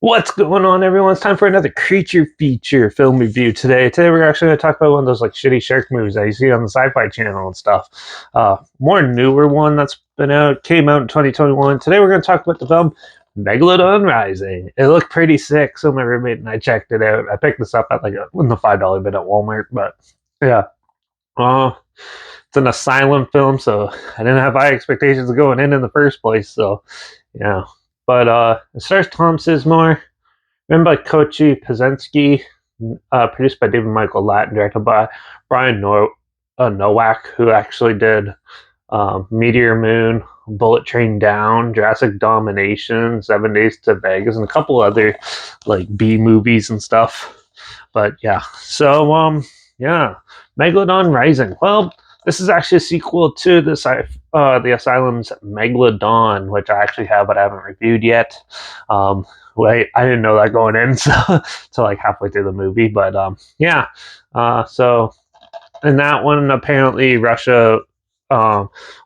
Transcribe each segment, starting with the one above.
What's going on, everyone? It's time for another creature feature film review today. Today we're actually going to talk about one of those like shitty shark movies that you see on the Sci-Fi Channel and stuff. More newer one that's been out, came out in 2021. Today we're going to talk about the film Megalodon Rising. It looked pretty sick, so my roommate and I checked it out. I picked this up at like in the $5 bin at Walmart, but yeah. It's an asylum film, so I didn't have high expectations of going in the first place. So yeah. But it stars Tom Sizemore, written by Kochi Pazensky, produced by David Michael Latt, directed by Brian Nowak, who actually did Meteor Moon, Bullet Train Down, Jurassic Domination, 7 Days to Vegas, and a couple other like B movies and stuff. But yeah, so yeah, Megalodon Rising. Well, this is actually a sequel to the Asylum's Megalodon, which I actually have, but I haven't reviewed yet. Wait, I didn't know that going in, so to like halfway through the movie. But yeah, so in that one, apparently Russia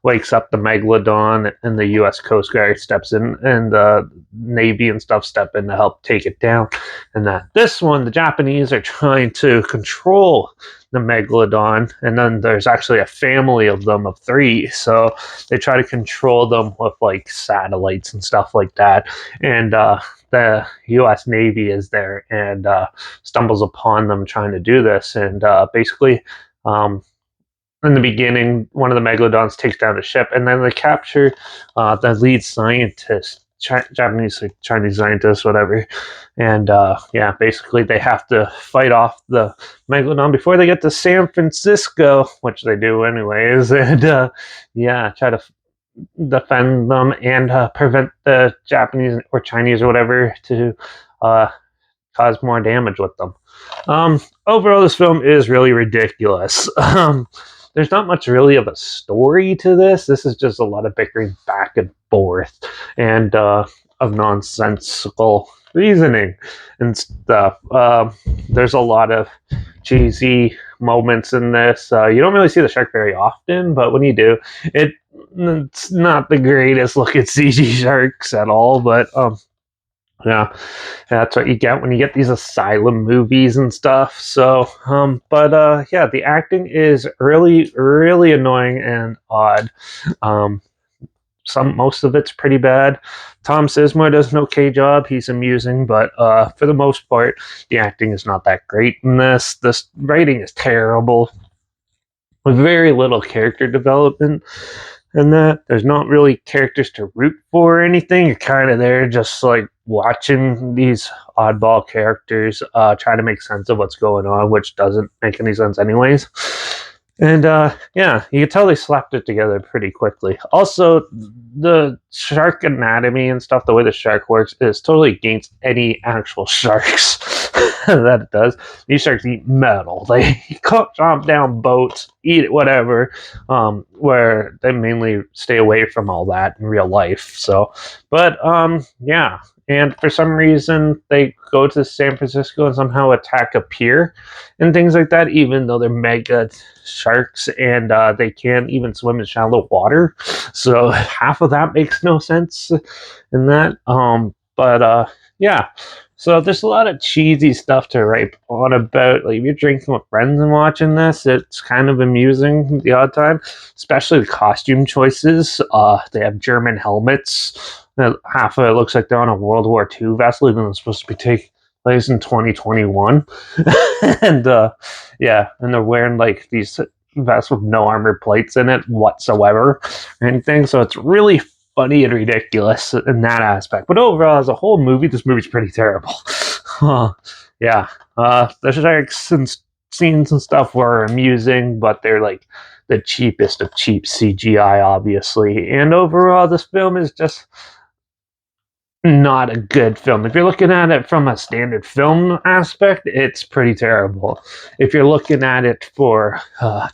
wakes up the Megalodon, and the U.S. Coast Guard steps in, and the Navy and stuff step in to help take it down. And that this one, the Japanese are trying to control the Megalodon, and then there's actually a family of them of three, so they try to control them with like satellites and stuff like that. And the U.S. Navy is there and stumbles upon them trying to do this, and basically. In the beginning, one of the Megalodons takes down a ship, and then they capture the lead scientist, Japanese or Chinese scientist, whatever. And yeah, basically they have to fight off the Megalodon before they get to San Francisco, which they do anyways, and yeah, try to defend them and prevent the Japanese or Chinese or whatever to cause more damage with them. Overall, this film is really ridiculous. There's not much really of a story to this. This is just a lot of bickering back and forth and of nonsensical reasoning and stuff. There's a lot of cheesy moments in this. You don't really see the shark very often, but when you do, it's not the greatest looking CG sharks at all, but yeah, that's what you get when you get these asylum movies and stuff. So, yeah, the acting is really, really annoying and odd. Most of it's pretty bad. Tom Sizemore does an okay job. He's amusing, but for the most part, the acting is not that great in this. This writing is terrible, with very little character development. And that there's not really characters to root for or anything. You're kind of there just like watching these oddball characters try to make sense of what's going on, which doesn't make any sense anyways. And yeah, you can tell they slapped it together pretty quickly. Also, the shark anatomy and stuff, the way the shark works, is totally against any actual sharks that it does. These sharks eat metal. They chomp down boats, eat it, whatever, where they mainly stay away from all that in real life. So, but yeah. And for some reason, they go to San Francisco and somehow attack a pier and things like that, even though they're mega sharks and they can't even swim in shallow water. So half of that makes no sense in that. But yeah. So there's a lot of cheesy stuff to write on about. Like if you're drinking with friends and watching this, it's kind of amusing the odd time, especially the costume choices. They have German helmets. Half of it looks like they're on a World War II vessel, even though it's supposed to be taking place in 2021. And yeah, and they're wearing like these vests with no armor plates in it whatsoever or anything. So it's really funny and ridiculous in that aspect. But overall, as a whole movie, this movie's pretty terrible. Yeah, the sharks and scenes and stuff were amusing, but they're like the cheapest of cheap CGI, obviously. And overall, this film is just not a good film. If you're looking at it from a standard film aspect, it's pretty terrible. If you're looking at it for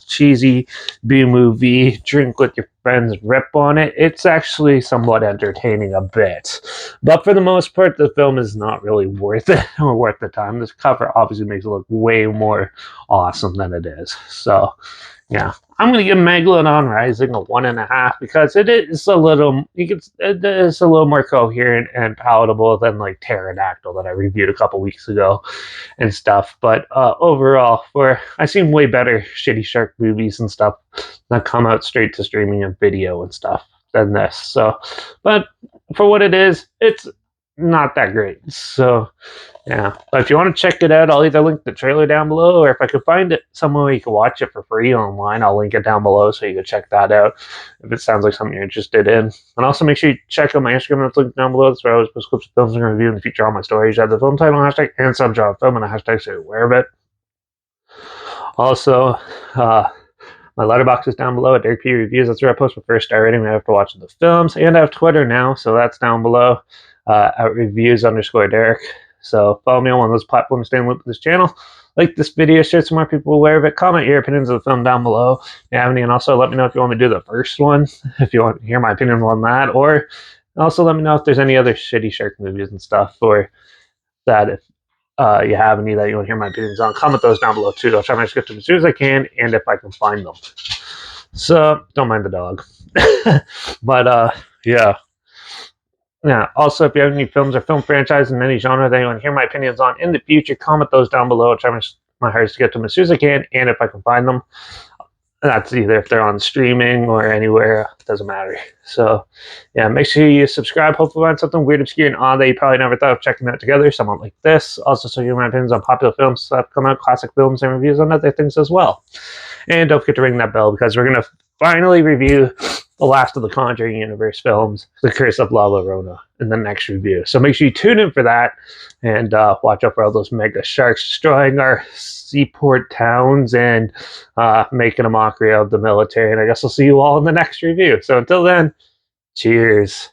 cheesy B movie, drink with your friends rip on it, it's actually somewhat entertaining a bit. But for the most part, the film is not really worth it or worth the time. This cover obviously makes it look way more awesome than it is. So, yeah, I'm gonna give Megalodon Rising a 1.5 because it is a little it is a little more coherent and palatable than like Pterodactyl that I reviewed a couple weeks ago and stuff. But overall, I've seen way better shitty shark movies and stuff that come out straight to streaming and video and stuff than this. So, but for what it is, it's not that great. So, yeah. But if you want to check it out, I'll either link the trailer down below, or if I can find it somewhere where you can watch it for free online, I'll link it down below so you can check that out if it sounds like something you're interested in. And also make sure you check out my Instagram that's linked down below. That's where I always post clips of films and review and feature all my stories. I have the film title hashtag and subgenre film and a hashtag so you're aware of it. Also, my Letterbox is down below at Derek P Reviews. That's where I post my first star rating after watching the films. And I have Twitter now, so that's down below at reviews_Derek. So follow me on one of those platforms, stay in loop with this channel. Like this video, share so more people aware of it. Comment your opinions of the film down below if you have any, and also let me know if you want me to do the first one, if you want to hear my opinion on that, or also let me know if there's any other shitty shark movies and stuff, or that if you have any that you want to hear my opinions on, comment those down below too. I'll try my script as soon as I can, and if I can find them. So don't mind the dog. But yeah. Yeah. Also, if you have any films or film franchises in any genre that you want to hear my opinions on in the future, comment those down below. I'll try my hardest to get to them as soon as I can, and if I can find them. That's either if they're on streaming or anywhere, it doesn't matter. So, yeah, make sure you subscribe. Hopefully, find something weird, obscure, and odd that you probably never thought of checking out together. Something like this. Also, so you hear my opinions on popular films that come out, classic films, and reviews on other things as well. And don't forget to ring that bell because we're going to finally review the last of the Conjuring universe films, The Curse of La Llorona, in the next review. So make sure you tune in for that and watch out for all those mega sharks destroying our seaport towns and making a mockery of the military. And I guess I'll see you all in the next review. So until then, cheers.